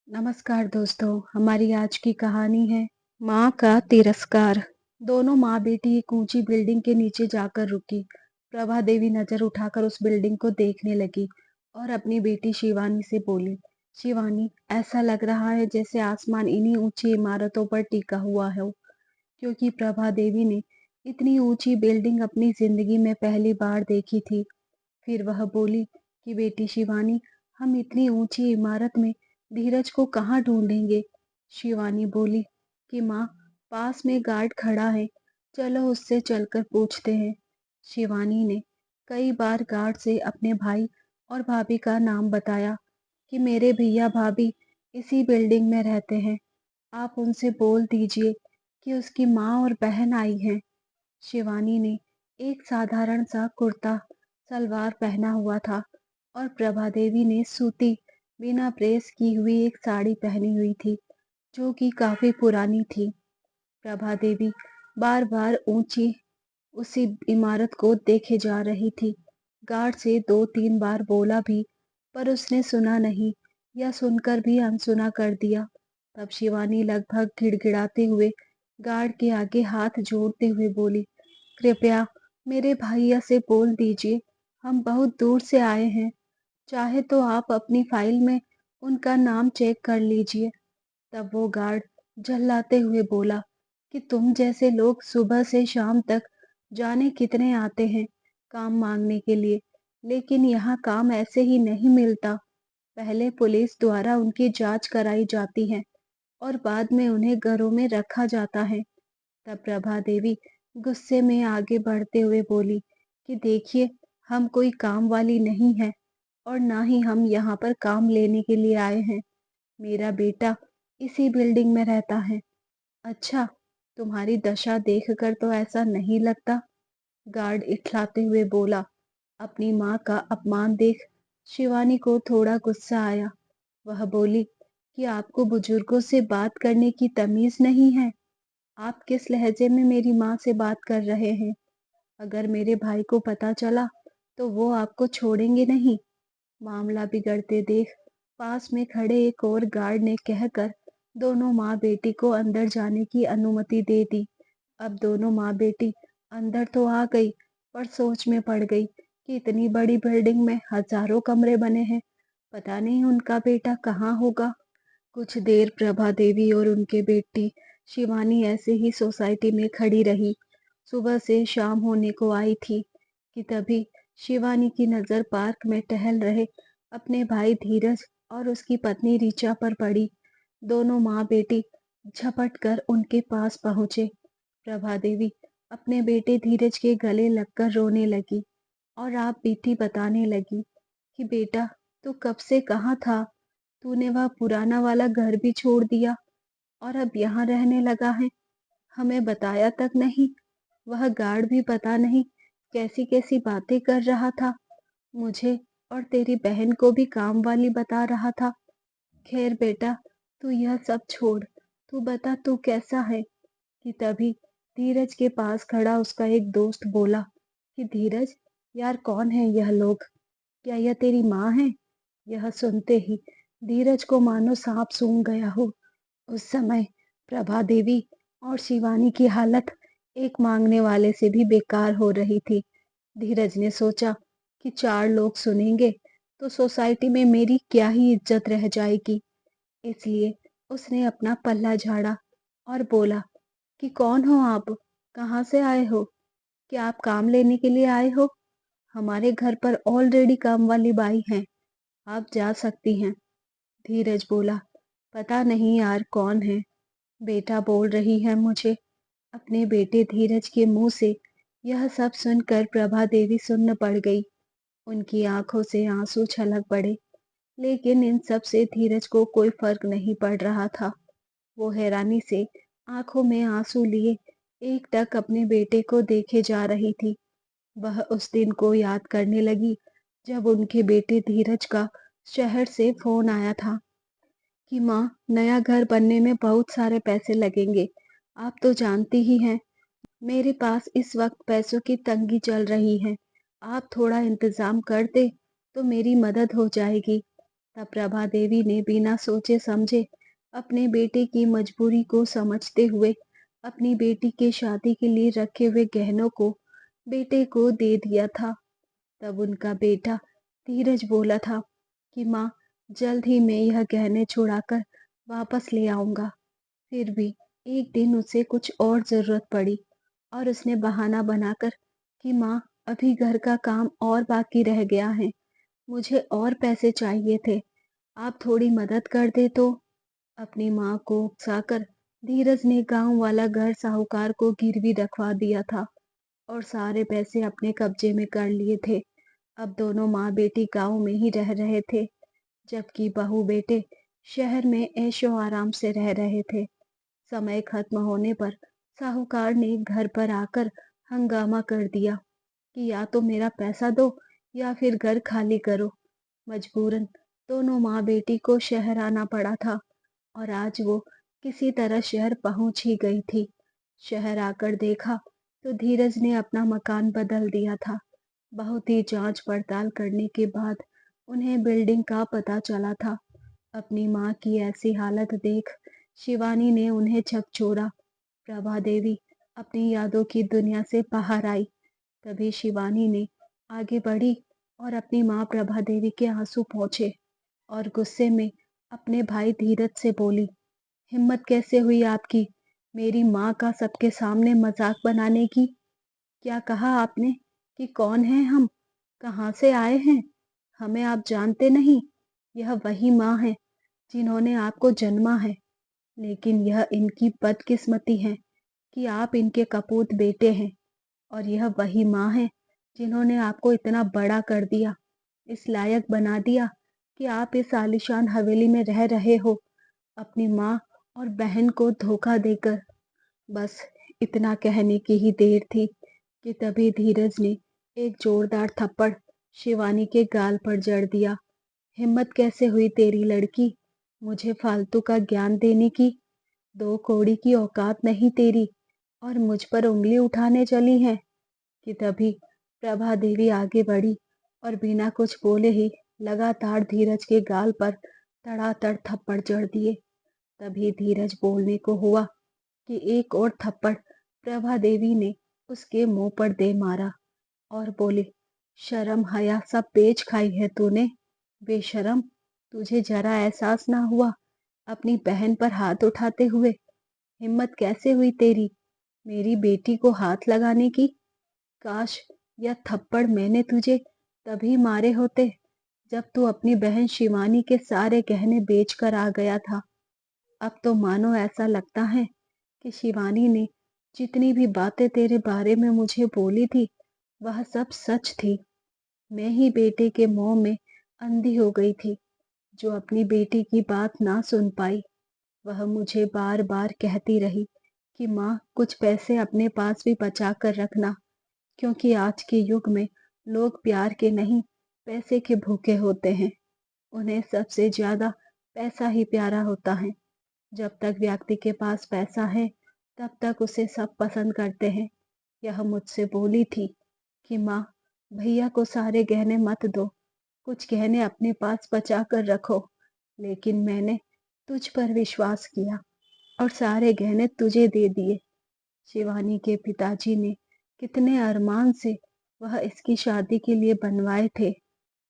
नमस्कार दोस्तों, हमारी आज की कहानी है माँ का तिरस्कार। दोनों माँ बेटी एक ऊंची बिल्डिंग के नीचे जाकर रुकी। प्रभा देवी नजर उठाकर उस बिल्डिंग को देखने लगी और अपनी बेटी शिवानी से बोली, शिवानी, ऐसा लग रहा है जैसे आसमान इन्हीं ऊंची इमारतों पर टिका हुआ हो। क्योंकि प्रभा देवी ने इतनी ऊंची बिल्डिंग अपनी जिंदगी में पहली बार देखी थी। फिर वह बोली कि बेटी शिवानी, हम इतनी ऊंची इमारत में धीरज को कहाँ ढूंढेंगे। शिवानी बोली कि माँ, पास में गार्ड खड़ा है, चलो उससे चलकर पूछते हैं। शिवानी ने कई बार गार्ड से अपने भाई और भाभी का नाम बताया कि मेरे भैया भाभी इसी बिल्डिंग में रहते हैं, आप उनसे बोल दीजिए कि उसकी माँ और बहन आई हैं। शिवानी ने एक साधारण सा कुर्ता सलवार पहना हुआ था और प्रभा देवी ने सूती बिना प्रेस की हुई एक साड़ी पहनी हुई थी जो कि काफी पुरानी थी। प्रभा देवी बार बार ऊंची उसी इमारत को देखे जा रही थी। गार्ड से दो तीन बार बोला भी, पर उसने सुना नहीं या सुनकर भी अनसुना कर दिया। तब शिवानी लगभग गिड़गिड़ाते हुए गार्ड के आगे हाथ जोड़ते हुए बोली, कृपया मेरे भैया से बोल दीजिए, हम बहुत दूर से आए हैं, चाहे तो आप अपनी फाइल में उनका नाम चेक कर लीजिए। तब वो गार्ड झल्लाते हुए बोला कि तुम जैसे लोग सुबह से शाम तक जाने कितने आते हैं काम मांगने के लिए, लेकिन यहाँ काम ऐसे ही नहीं मिलता। पहले पुलिस द्वारा उनकी जांच कराई जाती है और बाद में उन्हें घरों में रखा जाता है। तब प्रभा देवी गुस्से में आगे बढ़ते हुए बोली कि देखिए, हम कोई काम वाली नहीं है और ना ही हम यहाँ पर काम लेने के लिए आए हैं। मेरा बेटा इसी बिल्डिंग में रहता है। अच्छा, तुम्हारी दशा देखकर तो ऐसा नहीं लगता, गार्ड इठलाते हुए बोला। अपनी माँ का अपमान देख शिवानी को थोड़ा गुस्सा आया। वह बोली कि आपको बुजुर्गों से बात करने की तमीज नहीं है। आप किस लहजे में मेरी माँ से बात कर रहे हैं? अगर मेरे भाई को पता चला तो वो आपको छोड़ेंगे नहीं। मामला बिगड़ते देख पास में खड़े एक और गार्ड ने कहकर दोनों माँ बेटी को अंदर जाने की अनुमति दे दी। अब दोनों माँ बेटी अंदर तो आ गई, पर सोच में पड़ गई कि इतनी बड़ी बिल्डिंग में हजारों कमरे बने हैं, पता नहीं उनका बेटा कहाँ होगा। कुछ देर प्रभा देवी और उनके बेटी शिवानी ऐसे ही सोसाइटी में खड़ी रही। सुबह से शाम होने को आई थी कि तभी शिवानी की नजर पार्क में टहल रहे अपने भाई धीरज और उसकी पत्नी ऋचा पर पड़ी। दोनों माँ बेटी झपट कर उनके पास पहुंचे। प्रभा देवी अपने बेटे धीरज के गले लगकर रोने लगी और आप बीती बताने लगी कि बेटा, तू कब से कहाँ था? तूने वह पुराना वाला घर भी छोड़ दिया और अब यहाँ रहने लगा है, हमें बताया तक नहीं। वह गार्ड भी पता नहीं कैसी कैसी बातें कर रहा था, मुझे और तेरी बहन को भी काम वाली बता रहा था। खैर बेटा, तू यह सब छोड़, तू बता तू कैसा है। कि तभी धीरज के पास खड़ा उसका एक दोस्त बोला कि धीरज, यार कौन है यह लोग? क्या यह तेरी माँ है? यह सुनते ही धीरज को मानो सांप सूंघ गया हो। उस समय प्रभा देवी और शिवानी की हालत एक मांगने वाले से भी बेकार हो रही थी। धीरज ने सोचा कि चार लोग सुनेंगे तो सोसाइटी में मेरी क्या ही इज्जत रह जाएगी। इसलिए उसने अपना पल्ला झाड़ा और बोला कि कौन हो आप? कहाँ से आए हो? क्या आप काम लेने के लिए आए हो? हमारे घर पर ऑलरेडी काम वाली बाई है, आप जा सकती हैं। धीरज बोला, पता नहीं यार कौन है, बेटा बोल रही है मुझे। अपने बेटे धीरज के मुंह से यह सब सुनकर प्रभा देवी सुन्न पड़ गई। उनकी आंखों से आंसू छलक पड़े, लेकिन इन सब से धीरज को कोई फर्क नहीं पड़ रहा था। वो हैरानी से आंखों में आंसू लिए एकटक अपने बेटे को देखे जा रही थी। वह उस दिन को याद करने लगी जब उनके बेटे धीरज का शहर से फोन आया था कि माँ, नया घर बनने में बहुत सारे पैसे लगेंगे, आप तो जानती ही हैं, मेरे पास इस वक्त पैसों की तंगी चल रही है, आप थोड़ा इंतजाम कर दे तो मेरी मदद हो जाएगी। तब प्रभा देवी ने बिना सोचे समझे अपने बेटे की मजबूरी को समझते हुए अपनी बेटी के शादी के लिए रखे हुए गहनों को बेटे को दे दिया था। तब उनका बेटा धीरज बोला था कि माँ, जल्द ही मैं यह गहने छुड़ाकर वापस ले आऊंगा। फिर भी एक दिन उसे कुछ और जरूरत पड़ी और उसने बहाना बनाकर कि माँ, अभी घर का काम और बाकी रह गया है, मुझे और पैसे चाहिए थे, आप थोड़ी मदद कर दे तो। अपनी माँ को उकसाकर धीरज ने गांव वाला घर साहूकार को गिरवी रखवा दिया था और सारे पैसे अपने कब्जे में कर लिए थे। अब दोनों माँ बेटी गांव में ही रह रहे थे, जबकि बहू बेटे शहर में ऐशो आराम से रह रहे थे। समय खत्म होने पर साहूकार ने घर पर आकर हंगामा कर दिया कि या तो मेरा पैसा दो या फिर घर खाली करो। मजबूरन दोनों माँ बेटी को शहर आना पड़ा था और आज वो किसी तरह शहर पहुंच ही गई थी। शहर आकर देखा तो धीरज ने अपना मकान बदल दिया था। बहुत ही जांच पड़ताल करने के बाद उन्हें बिल्डिंग का पता चला था। अपनी माँ की ऐसी हालत देख शिवानी ने उन्हें झकझोरा। प्रभा देवी अपनी यादों की दुनिया से बाहर आई। तभी शिवानी ने आगे बढ़ी और अपनी माँ प्रभा देवी के आंसू पोंछे और गुस्से में अपने भाई धीरज से बोली, हिम्मत कैसे हुई आपकी मेरी माँ का सबके सामने मजाक बनाने की? क्या कहा आपने कि कौन है हम, कहाँ से आए हैं? हमें आप जानते नहीं। यह वही माँ है जिन्होंने आपको जन्मा है, लेकिन यह इनकी बदकिस्मती है कि आप इनके कपूत बेटे हैं। और यह वही माँ है जिन्होंने आपको इतना बड़ा कर दिया, इस लायक बना दिया कि आप इस आलीशान हवेली में रह रहे हो, अपनी माँ और बहन को धोखा देकर। बस इतना कहने की ही देर थी कि तभी धीरज ने एक जोरदार थप्पड़ शिवानी के गाल पर जड़ दिया। हिम्मत कैसे हुई तेरी लड़की मुझे फालतू का ज्ञान देने की? दो कौड़ी की औकात नहीं तेरी और मुझ पर उंगली उठाने चली है। कि तभी प्रभा देवी आगे बढ़ी और बिना कुछ बोले ही लगातार धीरज के गाल पर तड़ातड़ थप्पड़ जड़ दिए। तभी धीरज बोलने को हुआ कि एक और थप्पड़ प्रभा देवी ने उसके मुंह पर दे मारा और बोली, शर्म हया सब बेच खाई है तूने, बेशरम, तुझे जरा एहसास ना हुआ अपनी बहन पर हाथ उठाते हुए? हिम्मत कैसे हुई तेरी मेरी बेटी को हाथ लगाने की? काश यह थप्पड़ मैंने तुझे तभी मारे होते जब तू अपनी बहन शिवानी के सारे गहने बेचकर आ गया था। अब तो मानो ऐसा लगता है कि शिवानी ने जितनी भी बातें तेरे बारे में मुझे बोली थी वह सब सच थी। मैं ही बेटे के मोह में अंधी हो गई थी, जो अपनी बेटी की बात ना सुन पाई। वह मुझे बार बार कहती रही कि माँ, कुछ पैसे अपने पास भी बचा कर रखना, क्योंकि आज के युग में लोग प्यार के नहीं पैसे के भूखे होते हैं। उन्हें सबसे ज्यादा पैसा ही प्यारा होता है। जब तक व्यक्ति के पास पैसा है तब तक उसे सब पसंद करते हैं। यह मुझसे बोली थी कि माँ, भैया को सारे गहने मत दो, कुछ गहने अपने पास बचा कर रखो। लेकिन मैंने तुझ पर विश्वास किया और सारे गहने तुझे दे दिए। शिवानी के पिताजी ने कितने अरमान से वह इसकी शादी के लिए बनवाए थे,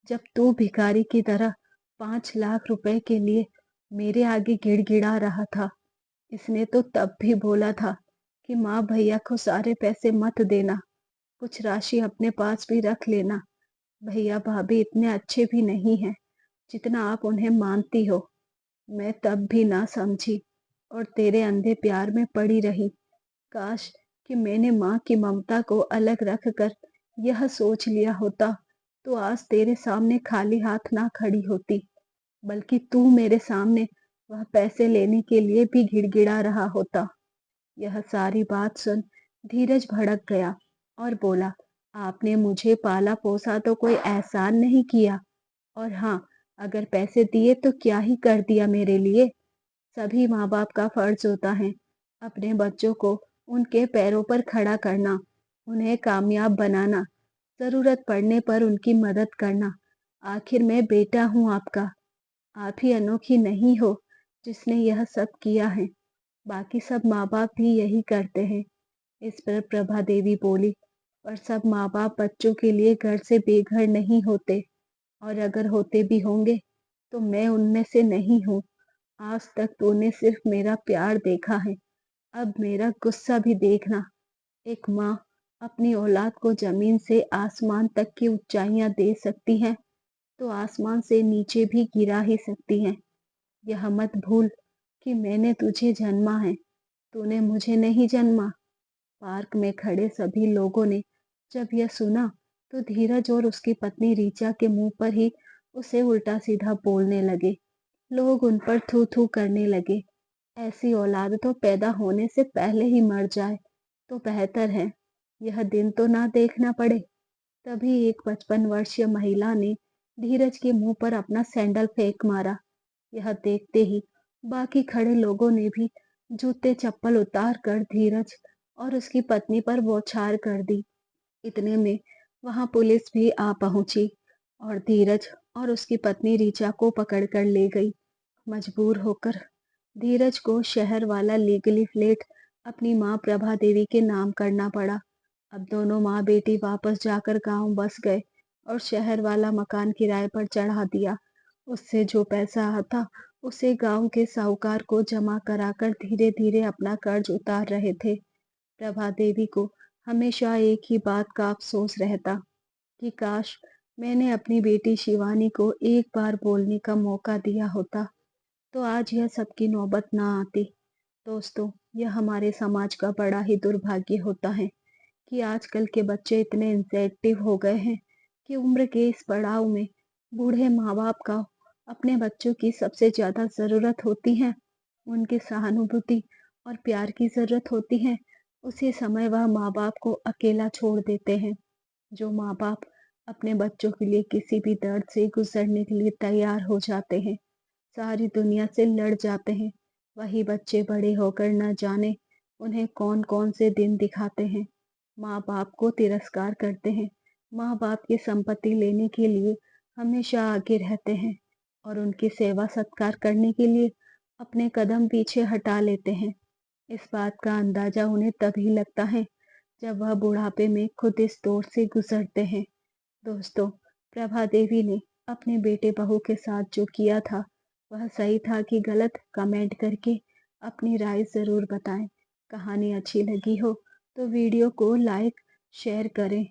जब तू भिखारी की तरह 5 लाख रुपए के लिए मेरे आगे गिड़गिड़ा रहा था। इसने तो तब भी बोला था कि माँ, भैया को सारे पैसे मत देना, कुछ राशि अपने पास भी रख लेना। भैया भाभी इतने अच्छे भी नहीं हैं जितना आप उन्हें मानती हो। मैं तब भी ना समझी और तेरे अंधे प्यार में पड़ी रही। काश कि मैंने माँ की ममता को अलग रख कर यह सोच लिया होता तो आज तेरे सामने खाली हाथ ना खड़ी होती, बल्कि तू मेरे सामने वह पैसे लेने के लिए भी गिड़गिड़ा रहा होता। यह सारी बात सुन धीरज भड़क गया और बोला, आपने मुझे पाला पोसा तो कोई एहसान नहीं किया, और हाँ, अगर पैसे दिए तो क्या ही कर दिया मेरे लिए। सभी माँ बाप का फर्ज होता है अपने बच्चों को उनके पैरों पर खड़ा करना, उन्हें कामयाब बनाना, जरूरत पड़ने पर उनकी मदद करना। आखिर मैं बेटा हूँ आपका, आप ही अनोखी नहीं हो जिसने यह सब किया है, बाकी सब माँ-बाप भी यही करते हैं। इस पर प्रभा देवी बोली, पर सब माँ-बाप बच्चों के लिए घर से बेघर नहीं होते, और अगर होते भी होंगे, तो मैं उनमें से नहीं हूँ। आज तक तूने सिर्फ मेरा प्यार देखा है, अब मेरा गुस्सा भी देखना। एक माँ अपनी औलाद को जमीन से आसमान तक की ऊंचाइयां दे सकती है, तो आसमान से नीचे भी गिरा ही सकती है। यह मत भूल कि मैंने तुझे जन्मा है, तूने मुझे नहीं जन्मा। पार्क में खड़े सभी लोगों ने जब यह सुना, तो धीरज और उसकी पत्नी रीचा के मुंह पर ही उसे उल्टा सीधा बोलने लगे। लोग उन पर थू थू करने लगे। ऐसी औलाद तो पैदा होने से पहले ही मर जाए तो बेहतर है, यह दिन तो ना देखना पड़े। तभी एक 55 वर्षीय महिला ने धीरज के मुंह पर अपना सैंडल फेंक मारा। यह देखते ही बाकी खड़े लोगों ने भी जूते चप्पल उतार कर धीरज और उसकी पत्नी पर बौछार कर दी। इतने में वहां पुलिस भी आ पहुंची और धीरज और उसकी पत्नी रीचा को पकड़कर ले गई। मजबूर होकर धीरज को शहर वाला लीगली फ्लैट अपनी माँ प्रभा देवी के नाम करना पड़ा। अब दोनों माँ बेटी वापस जाकर गांव बस गए और शहर वाला मकान किराए पर चढ़ा दिया। उससे जो पैसा आता उसे गांव के साहूकार को जमा कराकर धीरे धीरे अपना कर्ज उतार रहे थे। प्रभा देवी को हमेशा एक ही बात का अफसोस रहता कि काश मैंने अपनी बेटी शिवानी को एक बार बोलने का मौका दिया होता, तो आज यह सबकी नौबत ना आती। दोस्तों, यह हमारे समाज का बड़ा ही दुर्भाग्य होता है कि आजकल के बच्चे इतने इंसेंटिव हो गए हैं कि उम्र के इस पड़ाव में बूढ़े माँ बाप का अपने बच्चों की सबसे ज्यादा जरूरत होती है। उनकी सहानुभूति और प्यार की जरूरत होती है। उसी समय वह माँ बाप को अकेला छोड़ देते हैं। जो माँ बाप अपने बच्चों के लिए किसी भी दर्द से गुजरने के लिए तैयार हो जाते हैं, सारी दुनिया से लड़ जाते हैं, वही बच्चे बड़े होकर न जाने उन्हें कौन कौन से दिन दिखाते हैं। माँ बाप को तिरस्कार करते हैं, माँ बाप की संपत्ति लेने के लिए हमेशा आगे रहते हैं और उनकी सेवा सत्कार करने के लिए अपने कदम पीछे हटा लेते हैं। इस बात का अंदाजा उन्हें तभी लगता है जब वह बुढ़ापे में खुद इस दौर से गुजरते हैं। दोस्तों, प्रभा देवी ने अपने बेटे बहू के साथ जो किया था वह सही था कि गलत, कमेंट करके अपनी राय जरूर बताएं। कहानी अच्छी लगी हो तो वीडियो को लाइक शेयर करें।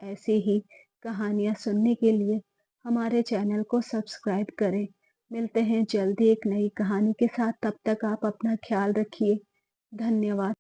ऐसी ही कहानियां सुनने के लिए हमारे चैनल को सब्सक्राइब करें। मिलते हैं जल्दी एक नई कहानी के साथ, तब तक आप अपना ख्याल रखिए। धन्यवाद।